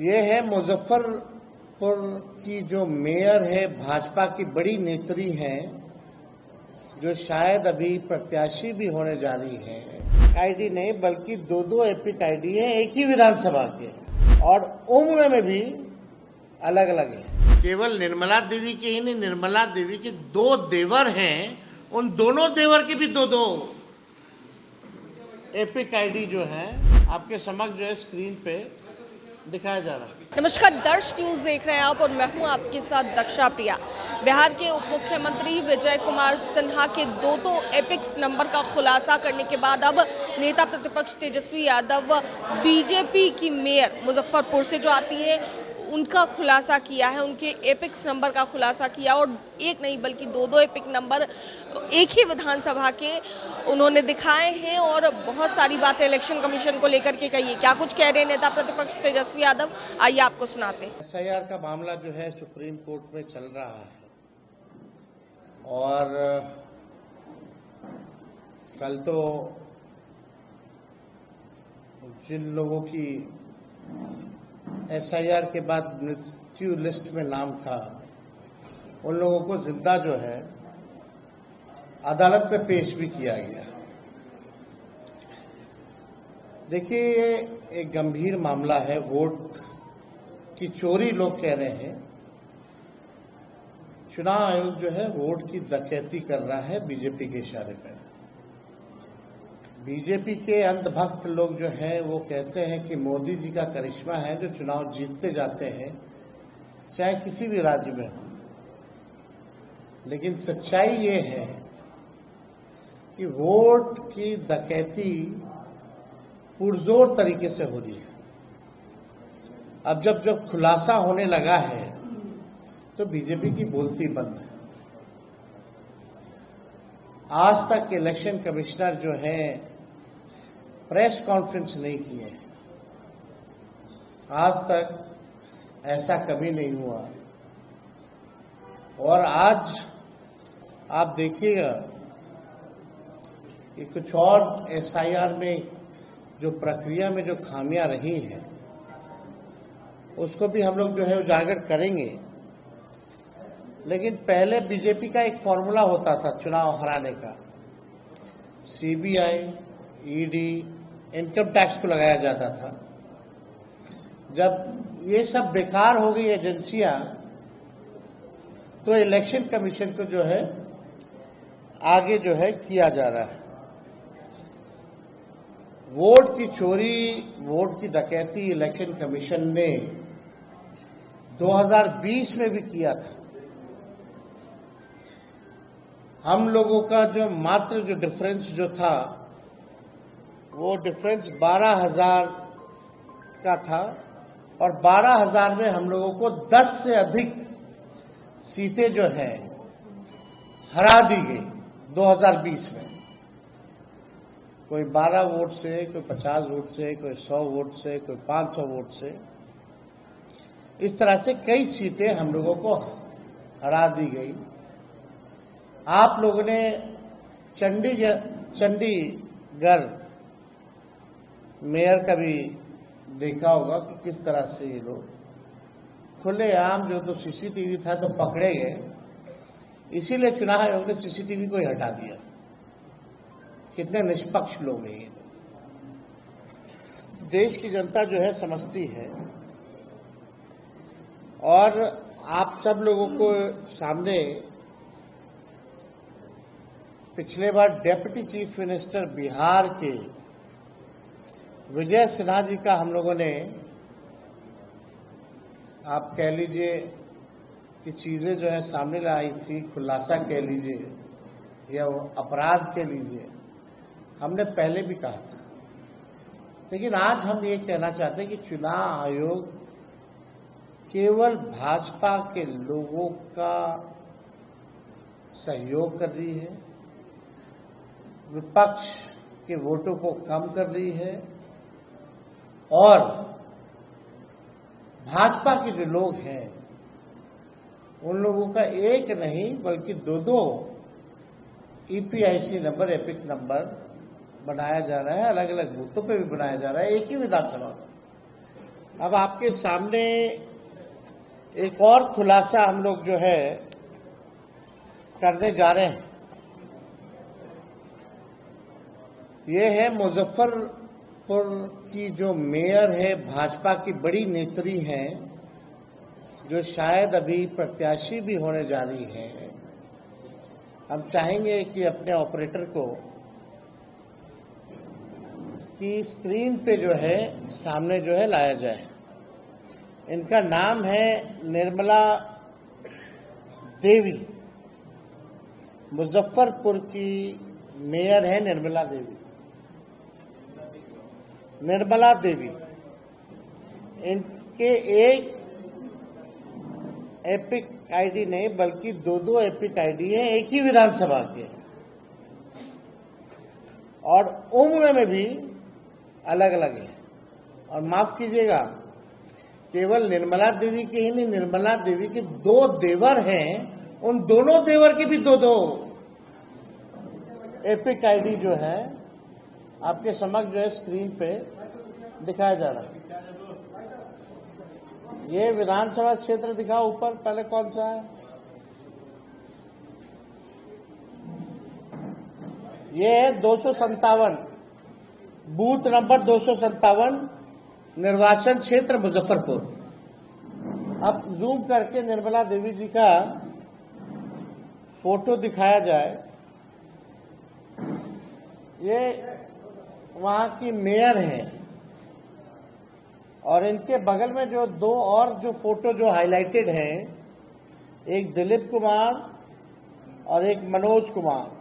ये है मुजफ्फरपुर की जो मेयर है, भाजपा की बड़ी नेत्री हैं, जो शायद अभी प्रत्याशी भी होने जा रही हैं। आईडी नहीं बल्कि दो एपिक आईडी है एक ही विधानसभा के, और उम्र में भी अलग अलग है। केवल निर्मला देवी के ही नहीं, निर्मला देवी के दो देवर हैं, उन दोनों देवर के भी दो एपिक आईडी जो है आपके समक्ष जो है स्क्रीन पे दिखाया जा रहा है। नमस्कार, दर्श न्यूज देख रहे हैं आप और मैं हूं आपके साथ दक्षा प्रिया। बिहार के उप मुख्यमंत्री विजय कुमार सिन्हा के दो एपिक्स नंबर का खुलासा करने के बाद अब नेता प्रतिपक्ष तेजस्वी यादव बीजेपी की मेयर मुजफ्फरपुर से जो आती है उनका खुलासा किया है, उनके एपिक्स नंबर का खुलासा किया, और एक नहीं बल्कि दो एपिक नंबर एक ही विधानसभा के उन्होंने दिखाए हैं और बहुत सारी बातें इलेक्शन कमीशन को लेकर के कही है। क्या कुछ कह रहे हैं नेता प्रतिपक्ष तेजस्वी यादव, आइए आपको सुनाते हैं। एसआईआर का मामला जो है सुप्रीम कोर्ट में चल रहा है और कल तो जिन लोगों की एसआईआर के बाद मृत्यु लिस्ट में नाम था, उन लोगों को जिंदा जो है अदालत में पेश भी किया गया। देखिए, ये एक गंभीर मामला है। वोट की चोरी लोग कह रहे हैं। चुनाव आयोग जो है वोट की डकैती कर रहा है बीजेपी के इशारे पर। बीजेपी के अंधभक्त लोग जो हैं वो कहते हैं कि मोदी जी का करिश्मा है जो चुनाव जीतते जाते हैं, चाहे किसी भी राज्य में हो। लेकिन सच्चाई ये है कि वोट की डकैती पुरजोर तरीके से हो रही है। अब जब खुलासा होने लगा है तो बीजेपी की बोलती बंद है। आज तक इलेक्शन कमिश्नर जो है प्रेस कॉन्फ्रेंस नहीं किए। आज तक ऐसा कभी नहीं हुआ। और आज आप देखिएगा कि कुछ और एसआईआर में जो प्रक्रिया में जो खामियां रही हैं उसको भी हम लोग जो है उजागर करेंगे। लेकिन पहले बीजेपी का एक फॉर्मूला होता था चुनाव हराने का। सीबीआई, ईडी, इनकम टैक्स को लगाया जाता था। जब ये सब बेकार हो गई एजेंसियां, तो इलेक्शन कमीशन को जो है आगे जो है किया जा रहा है। वोट की चोरी, वोट की डकैती इलेक्शन कमीशन ने 2020 में भी किया था। हम लोगों का जो मात्र जो डिफरेंस जो था वो डिफरेंस 12,000 का था, और 12,000 में हम लोगों को 10 से अधिक सीटें जो हैं हरा दी गई 2020 में। कोई 12 वोट से, कोई 50 वोट से, कोई 100 वोट से, कोई 500 वोट से। इस तरह से कई सीटें हम लोगों को हरा दी गई। आप लोगों ने चंडीगढ़ मेयर का भी देखा होगा कि किस तरह से ये लोग खुलेआम, जो तो सीसीटीवी था तो पकड़े गए, इसीलिए चुनाव आयोग ने सीसीटीवी को ही हटा दिया। कितने निष्पक्ष लोग हैं ये। देश की जनता जो है समझती है। और आप सब लोगों को सामने पिछले बार डेप्यूटी चीफ मिनिस्टर बिहार के विजय सिन्हा जी का हम लोगों ने, आप कह लीजिए कि चीजें जो है सामने लाई थी, खुलासा कह लीजिए या वो अपराध कह लीजिए, हमने पहले भी कहा था। लेकिन आज हम ये कहना चाहते हैं कि चुनाव आयोग केवल भाजपा के लोगों का सहयोग कर रही है, विपक्ष के वोटों को कम कर रही है, और भाजपा के जो लोग हैं उन लोगों का एक नहीं बल्कि दो ईपीआईसी नंबर, एपिक नंबर बनाया जा रहा है। अलग अलग बूथों पे भी बनाया जा रहा है, एक ही विधानसभा में। अब आपके सामने एक और खुलासा हम लोग जो है करने जा रहे हैं। ये है मुजफ्फरपुर की जो मेयर है, भाजपा की बड़ी नेत्री हैं, जो शायद अभी प्रत्याशी भी होने जा रही हैं। हम चाहेंगे कि अपने ऑपरेटर को कि स्क्रीन पे जो है सामने जो है लाया जाए। इनका नाम है निर्मला देवी, मुजफ्फरपुर की मेयर है निर्मला देवी। निर्मला देवी, इनके एक एपिक आईडी नहीं बल्कि दो एपिक आईडी है, एक ही विधानसभा के, और उम्र में भी अलग अलग है। और माफ कीजिएगा, केवल निर्मला देवी के ही नहीं, निर्मला देवी के 2 देवर हैं, उन दोनों देवर के भी दो एपिक आईडी जो है आपके समक्ष जो है स्क्रीन पे दिखाया जा रहा है। ये विधानसभा क्षेत्र दिखाओ ऊपर, पहले कौन सा है? ये है 257, बूथ नंबर 257, निर्वाचन क्षेत्र मुजफ्फरपुर। अब जूम करके निर्मला देवी जी का फोटो दिखाया जाए। ये वहां की मेयर हैं, और इनके बगल में जो 2 और जो फोटो जो हाईलाइटेड हैं, एक दिलीप कुमार और एक मनोज कुमार,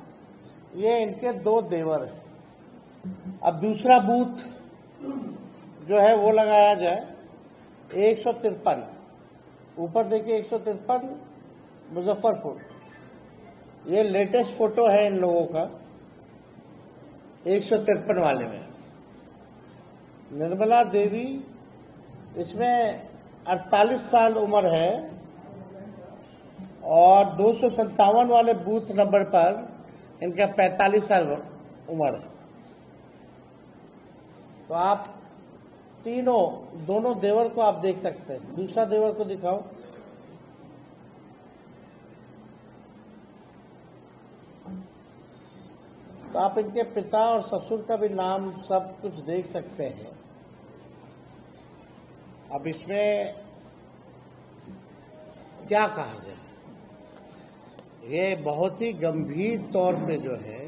ये इनके 2 देवर हैं। अब दूसरा बूथ जो है वो लगाया जाए 153, ऊपर देखिए 153 मुजफ्फरपुर। ये लेटेस्ट फोटो है इन लोगों का 153 वाले में। निर्मला देवी, इसमें 48 साल उम्र है, और 257 वाले बूथ नंबर पर इनका 45 साल उम्र है। तो आप दोनों देवर को आप देख सकते हैं। दूसरा देवर को दिखाओ। तो आप इनके पिता और ससुर का भी नाम सब कुछ देख सकते हैं। अब इसमें क्या कहा जाए, ये बहुत ही गंभीर तौर पे जो है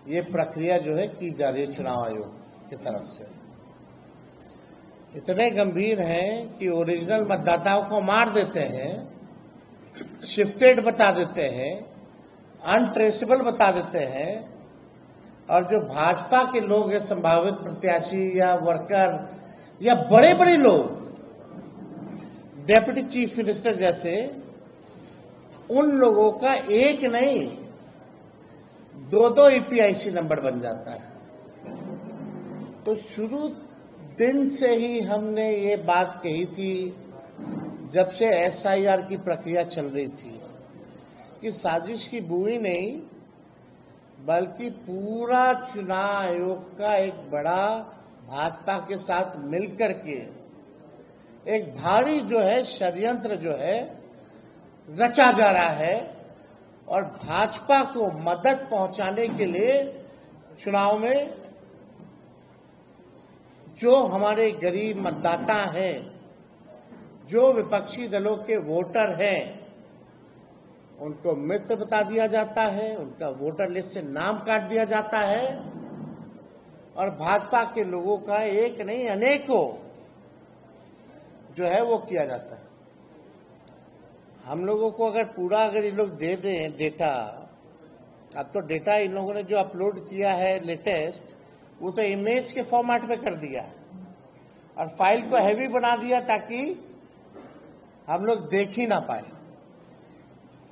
ये प्रक्रिया जो है की जा रही है चुनाव आयोग की तरफ से। इतने गंभीर हैं कि ओरिजिनल मतदाताओं को मार देते हैं, शिफ्टेड बता देते हैं, अनट्रेसेबल बता देते हैं, और जो भाजपा के लोग हैं, संभावित प्रत्याशी या वर्कर या बड़े बड़े लोग, डेप्यूटी चीफ मिनिस्टर जैसे, उन लोगों का एक नहीं 2 ईपीआईसी नंबर बन जाता है। तो शुरू दिन से ही हमने ये बात कही थी, जब से एसआईआर की प्रक्रिया चल रही थी, कि साजिश की बुई नहीं बल्कि पूरा चुनाव आयोग का एक बड़ा भाजपा के साथ मिलकर के एक भारी जो है षड्यंत्र जो है रचा जा रहा है, और भाजपा को मदद पहुंचाने के लिए चुनाव में जो हमारे गरीब मतदाता हैं, जो विपक्षी दलों के वोटर हैं, उनको मित्र बता दिया जाता है, उनका वोटर लिस्ट से नाम काट दिया जाता है, और भाजपा के लोगों का एक नहीं अनेकों जो है वो किया जाता है। हम लोगों को अगर ये लोग दे दें डेटा, अब तो डेटा इन लोगों ने जो अपलोड किया है लेटेस्ट, वो तो इमेज के फॉर्मेट में कर दिया और फाइल को हैवी बना दिया ताकि हम लोग देख ही ना पाए।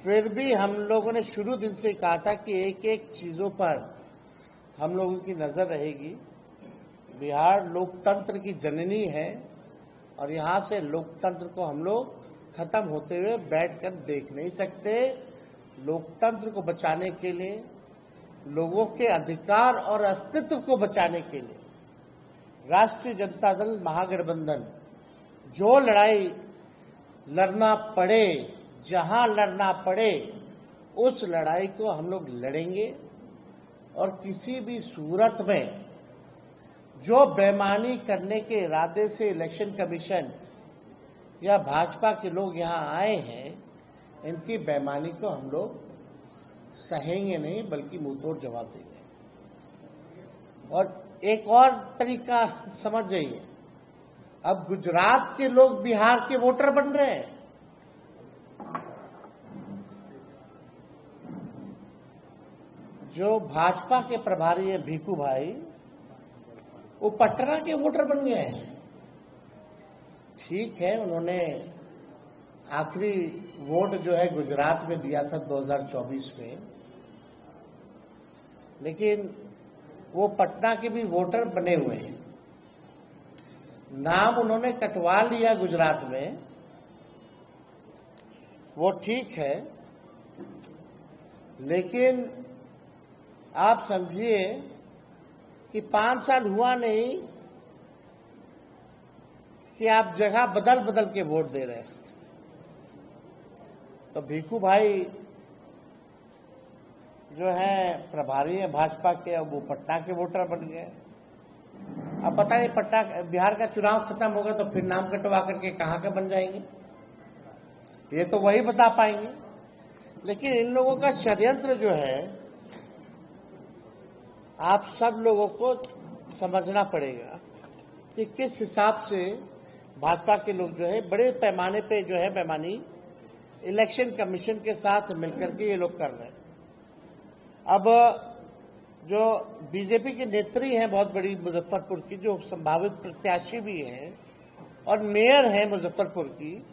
फिर भी हम लोगों ने शुरू दिन से कहा था कि एक एक चीजों पर हम लोगों की नजर रहेगी। बिहार लोकतंत्र की जननी है, और यहाँ से लोकतंत्र को हम लोग खत्म होते हुए बैठकर देख नहीं सकते। लोकतंत्र को बचाने के लिए, लोगों के अधिकार और अस्तित्व को बचाने के लिए राष्ट्रीय जनता दल महागठबंधन जो लड़ाई लड़ना पड़े, जहां लड़ना पड़े, उस लड़ाई को हम लोग लड़ेंगे और किसी भी सूरत में जो बेईमानी करने के इरादे से इलेक्शन कमीशन या भाजपा के लोग यहां आए हैं, इनकी बेईमानी को हम लोग सहेंगे नहीं, बल्कि मुंहतोड़ जवाब देंगे। और एक और तरीका समझ जाइए, अब गुजरात के लोग बिहार के वोटर बन रहे हैं। जो भाजपा के प्रभारी हैं भीखू भाई, वो पटना के वोटर बन गए हैं। ठीक है, उन्होंने आखिरी वोट जो है गुजरात में दिया था 2024 में, लेकिन वो पटना के भी वोटर बने हुए हैं। नाम उन्होंने कटवा लिया गुजरात में, वो ठीक है, लेकिन आप समझिए कि 5 साल हुआ नहीं कि आप जगह बदल बदल के वोट दे रहे हैं। तो भीखू भाई जो है प्रभारी है भाजपा के, अब वो पटना के वोटर बन गए। अब पता नहीं पटना बिहार का चुनाव खत्म होगा तो फिर नाम कटवा करके कहां के बन जाएंगे, ये तो वही बता पाएंगे। लेकिन इन लोगों का षड्यंत्र जो है, आप सब लोगों को समझना पड़ेगा कि किस हिसाब से भाजपा के लोग जो है बड़े पैमाने पे जो है बेईमानी इलेक्शन कमीशन के साथ मिलकर के ये लोग कर रहे हैं। अब जो बीजेपी की नेत्री हैं बहुत बड़ी मुजफ्फरपुर की, जो संभावित प्रत्याशी भी हैं और मेयर हैं मुजफ्फरपुर की,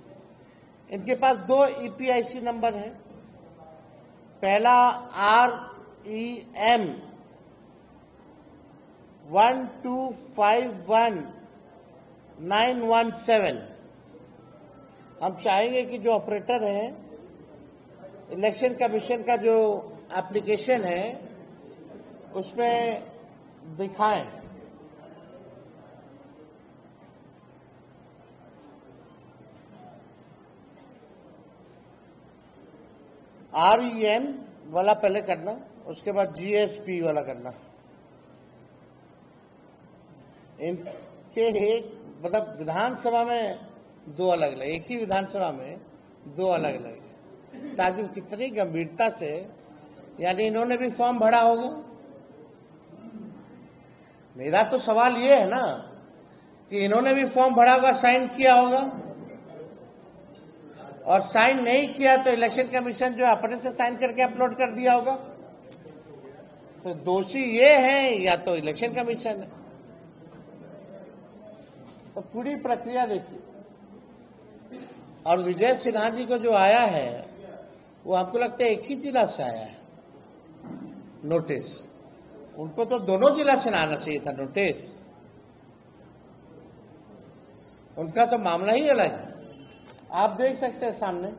इनके पास 2 EPIC नंबर हैं। पहला REM 1251917। हम चाहेंगे कि जो ऑपरेटर है इलेक्शन कमीशन का जो एप्लीकेशन है उसमें दिखाएं। REM वाला पहले करना, उसके बाद GSP वाला करना। इनके एक मतलब विधानसभा में 2 अलग अलग, एक ही विधानसभा में 2 अलग अलग है। ताकि कितनी गंभीरता से, यानी इन्होंने भी फॉर्म भरा होगा। मेरा तो सवाल ये है ना कि इन्होंने भी फॉर्म भरा होगा, साइन किया होगा, और साइन नहीं किया तो इलेक्शन कमीशन जो अपने से साइन करके अपलोड कर दिया होगा। तो दोषी ये है या तो इलेक्शन कमीशन है। तो पूरी प्रक्रिया देखिए। और विजय सिन्हा जी को जो आया है वो हमको लगता है एक ही जिला से आया है नोटिस। उनको तो दोनों जिला से आना चाहिए था नोटिस। उनका तो मामला ही अलग है। आप देख सकते हैं सामने,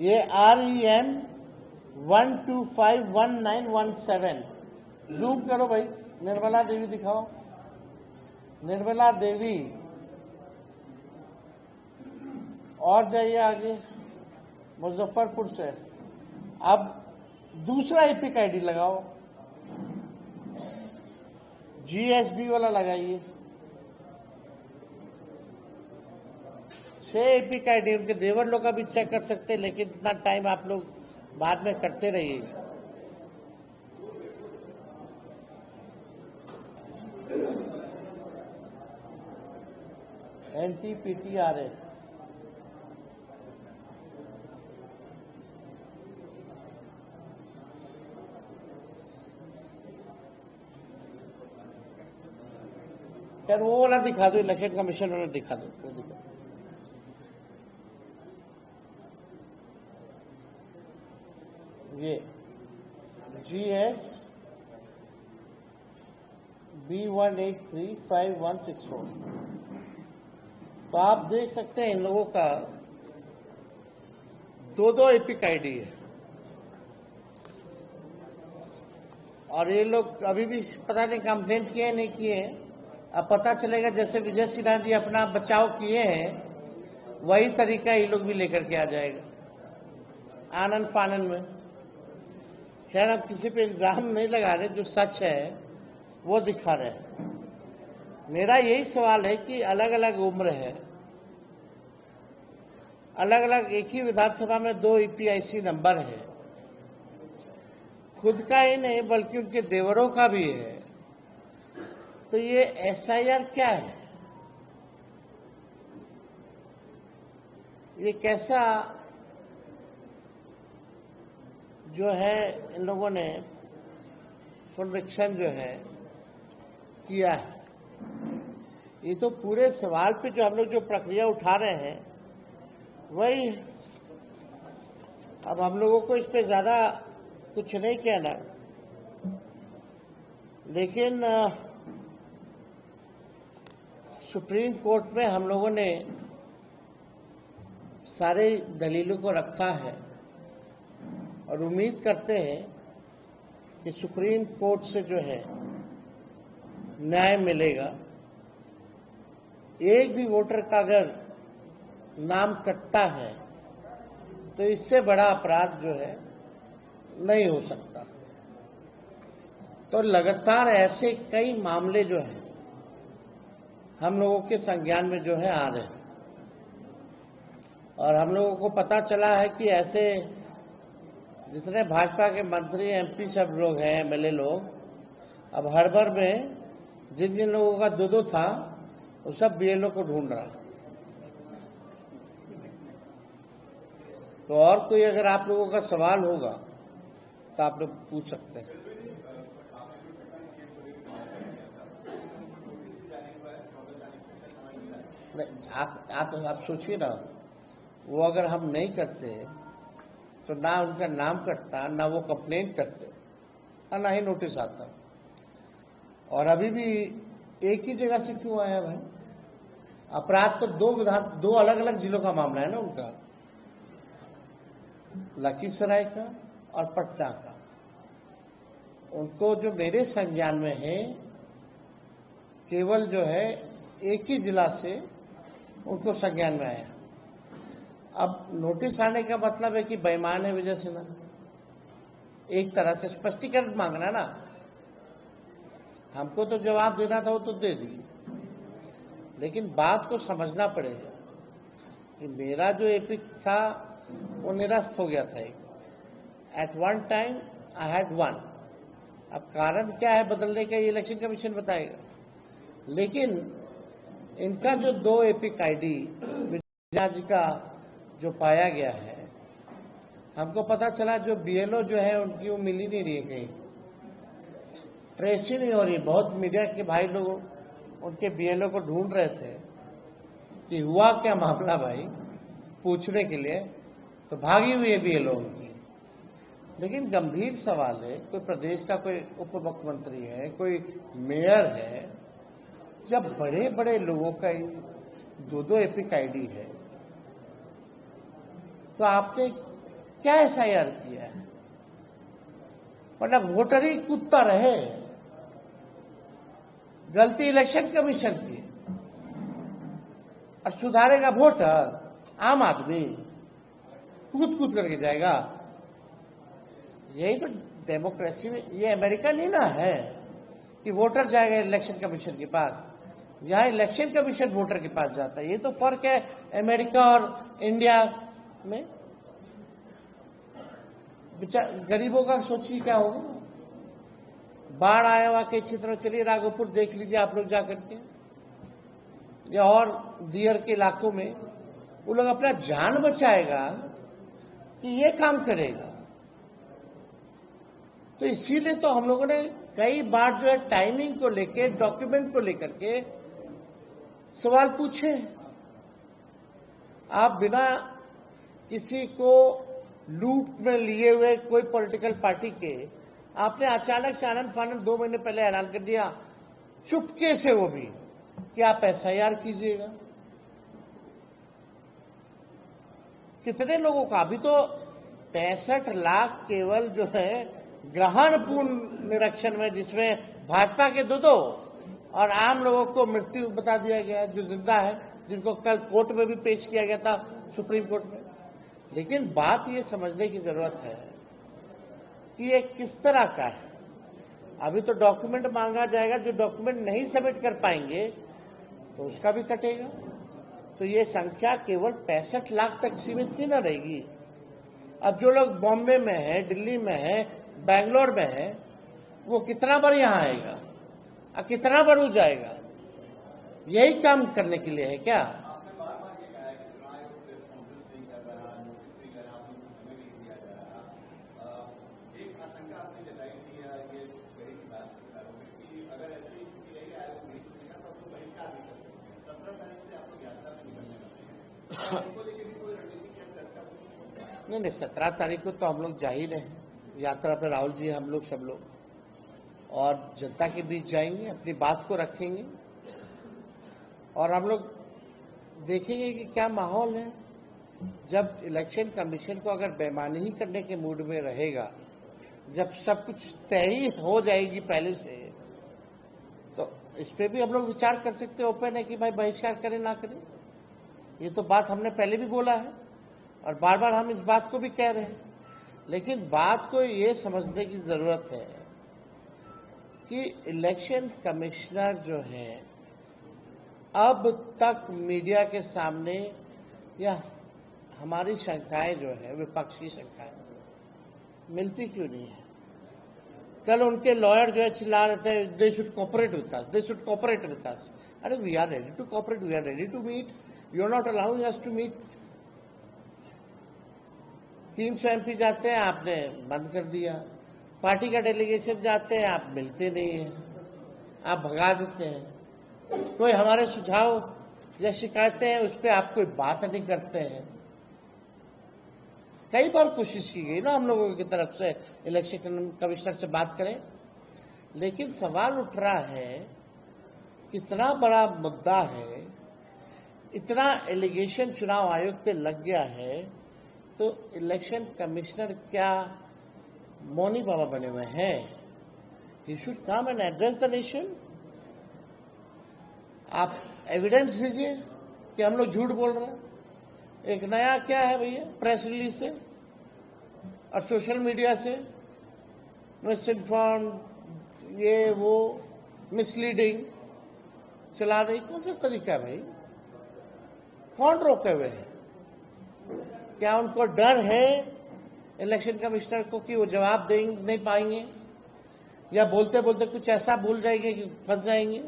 ये REM 1251917। जूम करो भाई, निर्मला देवी दिखाओ। निर्मला देवी, और जाइए आगे, मुजफ्फरपुर से। अब दूसरा EPIC ID लगाओ, GSB वाला लगाइए। 6 EPIC ID उनके देवर लोग का भी चेक कर सकते हैं, लेकिन इतना टाइम आप लोग बाद में करते रहिएगा। NTPTRA यार, वो वाला दिखा दो, इलेक्शन कमीशन वाला दिखा दो, वो दिखा। ये GS B1835164। तो आप देख सकते हैं इन लोगों का 2 EPIC ID है, और ये लोग अभी भी पता नहीं कंप्लेंट किए नहीं किए हैं। अब पता चलेगा जैसे विजय सिन्हा जी अपना बचाव किए हैं वही तरीका ये लोग भी लेकर के आ जाएगा आनंद फानन में। खैर अब किसी पे इल्जाम नहीं लगा रहे, जो सच है वो दिखा रहे हैं। मेरा यही सवाल है कि अलग अलग उम्र है, अलग अलग एक ही विधानसभा में 2 ईपीआईसी नंबर है, खुद का ही नहीं बल्कि उनके देवरों का भी है, तो ये एसआईआर क्या है? ये कैसा जो है इन लोगों ने कन्विक्शन जो है किया है? ये तो पूरे सवाल पे जो हम लोग जो प्रक्रिया उठा रहे हैं वही। अब हम लोगों को इस पे ज्यादा कुछ नहीं कहना, लेकिन सुप्रीम कोर्ट में हम लोगों ने सारे दलीलों को रखा है और उम्मीद करते हैं कि सुप्रीम कोर्ट से जो है न्याय मिलेगा। एक भी वोटर का अगर नाम कटता है तो इससे बड़ा अपराध जो है नहीं हो सकता। तो लगातार ऐसे कई मामले जो हैं हम लोगों के संज्ञान में जो है आ रहे हैं और हम लोगों को पता चला है कि ऐसे जितने भाजपा के मंत्री एमपी सब लोग हैं, एमएलए लोग, अब हड़बड़ में जिन जिन लोगों का दो था वो सब बीएलओ को ढूंढ रहा। तो और कोई अगर आप लोगों का सवाल होगा तो आप लोग पूछ सकते हैं। आप सोचिए ना, वो अगर हम नहीं करते तो ना उनका नाम कटता, ना वो कंप्लेन करते और ना ही नोटिस आता। और अभी भी एक ही जगह से क्यों आया भाई? अपराध तो दो अलग अलग जिलों का मामला है ना उनका, लखीसराय का और पटना का। उनको जो मेरे संज्ञान में है केवल जो है एक ही जिला से उनको संज्ञान में आया। अब नोटिस आने का मतलब है कि बेईमान है विजय सिन्हा, एक तरह से स्पष्टीकरण मांगना ना। हमको तो जवाब देना था वो तो दे दी, लेकिन बात को समझना पड़ेगा कि मेरा जो एपिक था वो निरस्त हो गया था। At one time I had one. अब कारण क्या है बदलने का ये इलेक्शन कमीशन बताएगा, लेकिन इनका जो 2 एपिक आईडी विजय जी का जो पाया गया है, हमको पता चला जो बीएलओ जो है उनकी वो मिल ही नहीं रही है, कहीं ट्रेस ही नहीं हो रही। बहुत मीडिया के भाई लोग उनके बीएलओ को ढूंढ रहे थे कि हुआ क्या मामला भाई, पूछने के लिए, तो भागी हुई है बीएलओ उनकी। लेकिन गंभीर सवाल है, कोई प्रदेश का कोई उप मुख्यमंत्री है, कोई मेयर है, जब बड़े बड़े लोगों का 2 एपिक आईडी है तो आपने क्या एसआईआर किया है? मतलब वोटर ही कूदता रहे। गलती इलेक्शन कमीशन की और सुधारेगा वोटर, आम आदमी कूद कूद करके जाएगा। यही तो डेमोक्रेसी में, ये अमेरिका नहीं ना है कि वोटर जाएगा इलेक्शन कमीशन के पास, यहाँ इलेक्शन कमीशन वोटर के पास जाता है। ये तो फर्क है अमेरिका और इंडिया में। गरीबों का सोचिए क्या होगा। बाढ़ आया हुआ के क्षेत्र में, चलिए राघोपुर देख लीजिए आप लोग जाकर के, या और दियर के इलाकों में, वो लोग अपना जान बचाएगा कि ये काम करेगा। तो इसीलिए तो हम लोगों ने कई बार जो है टाइमिंग को लेके, डॉक्यूमेंट को लेकर के सवाल पूछे। आप बिना किसी को लूप में लिए हुए कोई पॉलिटिकल पार्टी के आपने अचानक से आनंद फानंद 2 महीने पहले ऐलान कर दिया, चुपके से, वो भी कि आप एसआईआर कीजिएगा। कितने लोगों का? अभी तो 65 लाख केवल जो है ग्रहण पूर्ण निरीक्षण में, जिसमें भाजपा के 2 और आम लोगों को मृत्यु बता दिया गया, जो जिंदा है, जिनको कल कोर्ट में भी पेश किया गया था, सुप्रीम कोर्ट में। लेकिन बात ये समझने की जरूरत है कि ये किस तरह का है। अभी तो डॉक्यूमेंट मांगा जाएगा, जो डॉक्यूमेंट नहीं सबमिट कर पाएंगे तो उसका भी कटेगा। तो ये संख्या केवल 65 लाख तक सीमित नहीं न रहेगी। अब जो लोग बॉम्बे में है, दिल्ली में है, बैंगलोर में है, वो कितना बार यहाँ आएगा और कितना बार जाएगा? यही काम करने के लिए है क्या? नहीं, 17 तारीख को तो हम लोग जा ही रहे हैं यात्रा पर। राहुल जी, हम लोग, सब लोग, और जनता के बीच जाएंगे, अपनी बात को रखेंगे और हम लोग देखेंगे कि क्या माहौल है। जब इलेक्शन कमीशन को अगर बेईमानी ही करने के मूड में रहेगा, जब सब कुछ तय ही हो जाएगी पहले से, तो इस पे भी हम लोग विचार कर सकते हैं। ओपन है कि भाई बहिष्कार करें ना करें। ये तो बात हमने पहले भी बोला है और बार बार हम इस बात को भी कह रहे हैं। लेकिन बात को ये समझने की जरूरत है कि इलेक्शन कमिश्नर जो है, अब तक मीडिया के सामने या हमारी शंकाएं जो है, विपक्षी शंकाएं, मिलती क्यों नहीं है? कल उनके लॉयर जो है चिल्ला रहे थे, they should cooperate with us, they should cooperate with us. अरे we are ready to cooperate, we are ready to meet, you are not allowing us to meet. 300 MP जाते हैं, आपने बंद कर दिया। पार्टी का डेलीगेशन जाते हैं, आप मिलते नहीं हैं, आप भगा देते हैं। कोई हमारे सुझाव या शिकायतें हैं, उस पर आप कोई बात नहीं करते हैं। कई बार कोशिश की गई ना हम लोगों की तरफ से इलेक्शन कमिश्नर से बात करें, लेकिन सवाल उठ रहा है, कितना बड़ा मुद्दा है, इतना एलिगेशन चुनाव आयोग पे लग गया है, तो इलेक्शन कमिश्नर क्या मौनी बाबा बने हुए हैं? He should come and address the nation. आप एविडेंस दीजिए कि हम लोग झूठ बोल रहे हैं। एक नया क्या है भैया, प्रेस रिलीज से और सोशल मीडिया से मिस इन्फॉर्म, ये वो मिसलीडिंग चला रही, कौन सा तरीका है भाई? कौन रोके हुए हैं? क्या उनको डर है इलेक्शन कमिश्नर को कि वो जवाब दे नहीं पाएंगे, या बोलते बोलते कुछ ऐसा भूल जाएंगे कि फंस जाएंगे,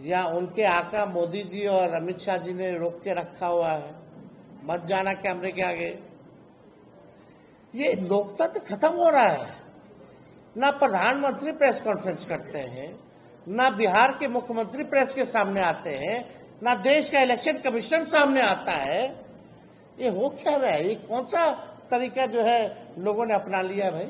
या उनके आका मोदी जी और अमित शाह जी ने रोक के रखा हुआ है, मत जाना कैमरे के आगे? ये लोकतंत्र खत्म हो रहा है। ना प्रधानमंत्री प्रेस कॉन्फ्रेंस करते हैं, ना बिहार के मुख्यमंत्री प्रेस के सामने आते हैं, ना देश का इलेक्शन कमिश्नर सामने आता है। ये हो क्या रहा है? ये कौन सा तरीका जो है लोगों ने अपना लिया भाई?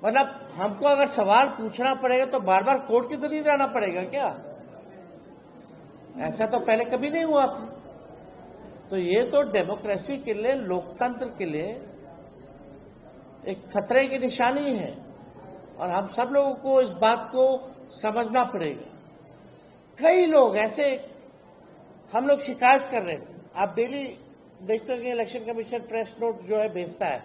मतलब हमको अगर सवाल पूछना पड़ेगा तो बार बार कोर्ट के जरिए जाना पड़ेगा क्या? ऐसा तो पहले कभी नहीं हुआ था। तो ये तो डेमोक्रेसी के लिए, लोकतंत्र के लिए एक खतरे की निशानी है और हम सब लोगों को इस बात को समझना पड़ेगा। कई लोग ऐसे, हम लोग शिकायत कर रहे थे, आप डेली देखते हैं कि इलेक्शन कमीशन प्रेस नोट जो है भेजता है,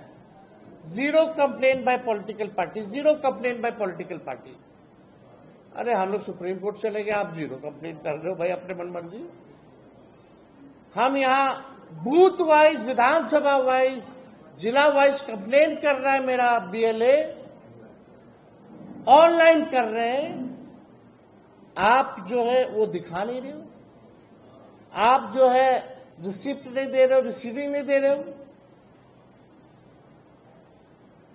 0 complain bye political party, 0 complain bye political party. अरे हम लोग सुप्रीम कोर्ट चले गए, आप 0 कंप्लेन कर रहे हो भाई अपने मन मर्जी। हम यहाँ बूथ वाइज, विधानसभा वाइज, जिला वाइज कंप्लेन कर रहा है मेरा BLA, ऑनलाइन कर रहे हैं, आप जो है वो दिखा नहीं रहे हो, आप जो है रिसिप्ट नहीं दे रहे हो, रिसीविंग नहीं दे रहे हो।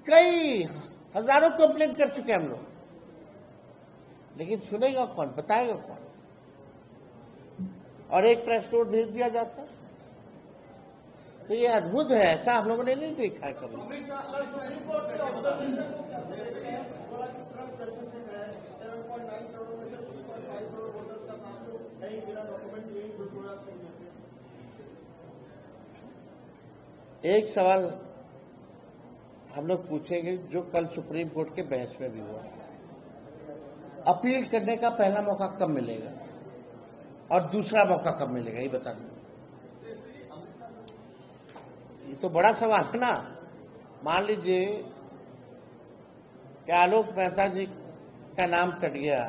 कई हजारों कंप्लेंट कर चुके हैं हम लोग, लेकिन सुनेगा कौन, बताएगा कौन? और एक प्रेस नोट भेज दिया जाता। तो ये अद्भुत है, ऐसा हम लोगों ने नहीं देखा है कभी। एक सवाल हम लोग पूछेंगे जो कल सुप्रीम कोर्ट के बहस में भी हुआ। अपील करने का पहला मौका कब मिलेगा और दूसरा मौका कब मिलेगा, ये बता दो। ये तो बड़ा सवाल है ना। मान लीजिए कि आलोक मेहता जी का नाम कट गया,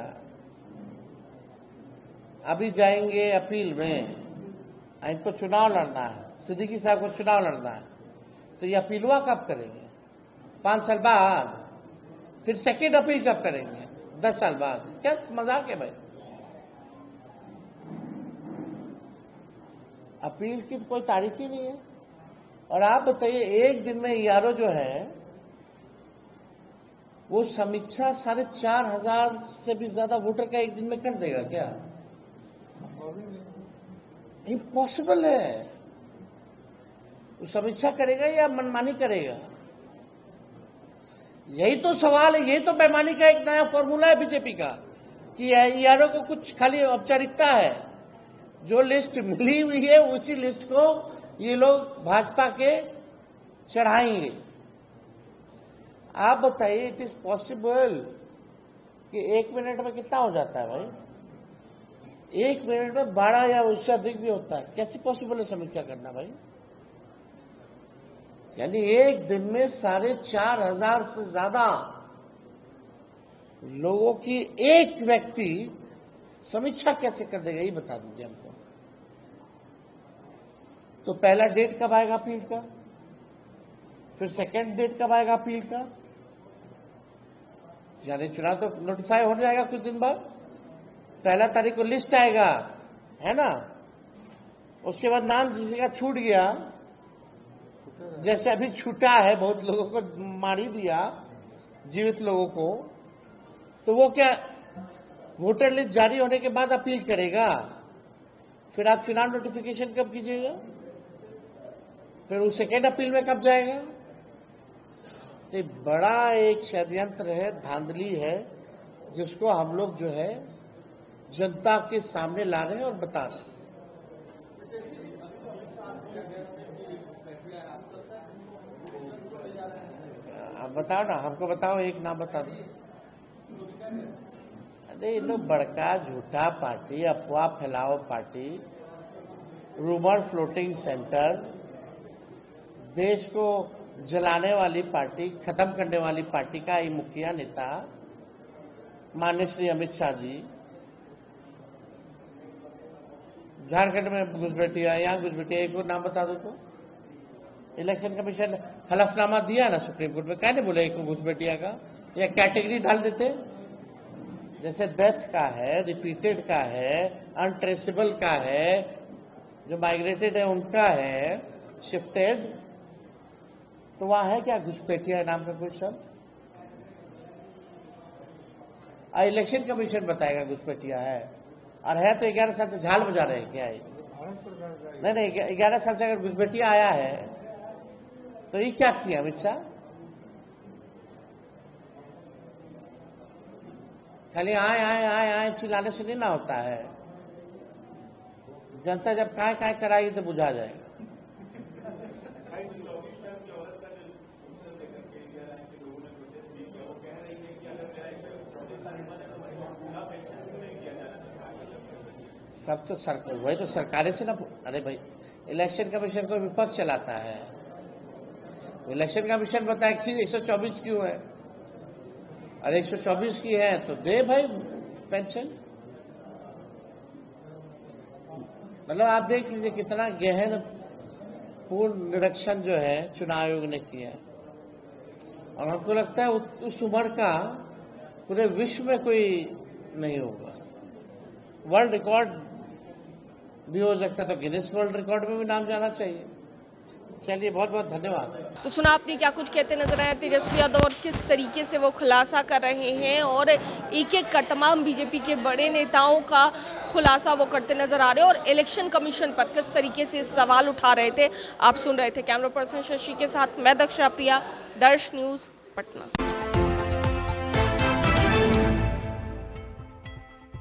अभी जाएंगे अपील में, इनको चुनाव लड़ना है, सिद्दीकी साहब को चुनाव लड़ना है, तो ये अपीलवा कब करेंगे? 5 साल बाद। फिर सेकेंड अपील कब करेंगे? 10 साल बाद। क्या मजाक है भाई? अपील की तो कोई तारीख ही नहीं है। और आप बताइए, एक दिन में यारो जो है वो समीक्षा 4,500 से भी ज्यादा वोटर का एक दिन में कर देगा क्या? इम्पॉसिबल है। वो समीक्षा करेगा या मनमानी करेगा? यही तो सवाल है, यही तो बेईमानी का एक नया फॉर्मूला है बीजेपी का कि यारों को कुछ खाली औपचारिकता है। जो लिस्ट मिली हुई है उसी लिस्ट को ये लोग भाजपा के चढ़ाएंगे। आप बताइए, इट इज पॉसिबल कि 1 मिनट में कितना हो जाता है भाई? 1 मिनट में 12 या उससे अधिक भी होता है। कैसे पॉसिबल है समीक्षा करना भाई? यानी एक दिन में 4,500 से ज्यादा लोगों की एक व्यक्ति समीक्षा कैसे कर देगा, ये बता दीजिए हमको। तो पहला डेट कब आएगा अपील का? फिर सेकंड डेट कब आएगा अपील का? यानी चुनाव तो नोटिफाई हो जाएगा कुछ दिन बाद। 1 तारीख को लिस्ट आएगा, है ना? उसके बाद नाम किसी का छूट गया, जैसे अभी छूटा है, बहुत लोगों को मार ही दिया, जीवित लोगों को, तो वो क्या वोटर लिस्ट जारी होने के बाद अपील करेगा? फिर आप चुनाव नोटिफिकेशन कब कीजिएगा? फिर उस सेकेंड अपील में कब जाएगा? तो बड़ा एक षड्यंत्र है, धांधली है, जिसको हम लोग जो है जनता के सामने ला रहे हैं और बता रहे हैं। आप बताओ ना, हमको बताओ, एक नाम बता दो। अरे ये लोग बड़का झूठा पार्टी, अफवाह फैलाओ पार्टी, रूमर फ्लोटिंग सेंटर, देश को जलाने वाली पार्टी, खत्म करने वाली पार्टी का ये मुखिया नेता माननीय श्री अमित शाह जी झारखंड में घुसपैठिया, यहाँ घुसपैठिया, एक और नाम बता दो तो। इलेक्शन कमीशन हलफनामा दिया ना सुप्रीम कोर्ट में, क्या नहीं बोले एक घुसपैठिया का, या कैटेगरी डाल देते, जैसे डेथ का है, रिपीटेड का है, अनट्रेसेबल का है, जो माइग्रेटेड है उनका है, शिफ्टेड, तो वहां है क्या घुसपैठिया नाम का कोई शब्द? इलेक्शन कमीशन बताएगा घुसपैठिया है, और है तो 11 साल से झाल बजा रहे हैं क्या है? नहीं, 11 साल से अगर घुसपैठिया आया है तो ये क्या किया अमित शाह? खाली आए आए आए आए चिल्लाने से नहीं ना होता है। जनता जब काय कराएगी तो बुझा जाएगा। सब तो वही तो सरकारें से ना। अरे भाई, इलेक्शन कमीशन को विपक्ष चलाता है, इलेक्शन कमीशन बताए कि 124 क्यों है, अरे 124 की है तो दे भाई पेंशन। मतलब आप देख लीजिए कितना गहन पूर्ण निरीक्षण जो है चुनाव आयोग ने किया, और हमको लगता है उस उम्र का पूरे विश्व में कोई नहीं होगा। वर्ल्ड रिकॉर्ड भी हो सकता है, तो गिनीज वर्ल्ड रिकॉर्ड में भी नाम जाना चाहिए। चलिए, बहुत बहुत धन्यवाद। तो सुना आपने क्या कुछ कहते नजर आए तेजस्वी यादव, और किस तरीके से वो खुलासा कर रहे हैं, और एक एक का तमाम बीजेपी के बड़े नेताओं का खुलासा वो करते नजर आ रहे हैं, और इलेक्शन कमीशन पर किस तरीके से सवाल उठा रहे थे। आप सुन रहे थे। कैमरा पर्सन शशि के साथ मैं दक्षा प्रिया, दर्श न्यूज पटना।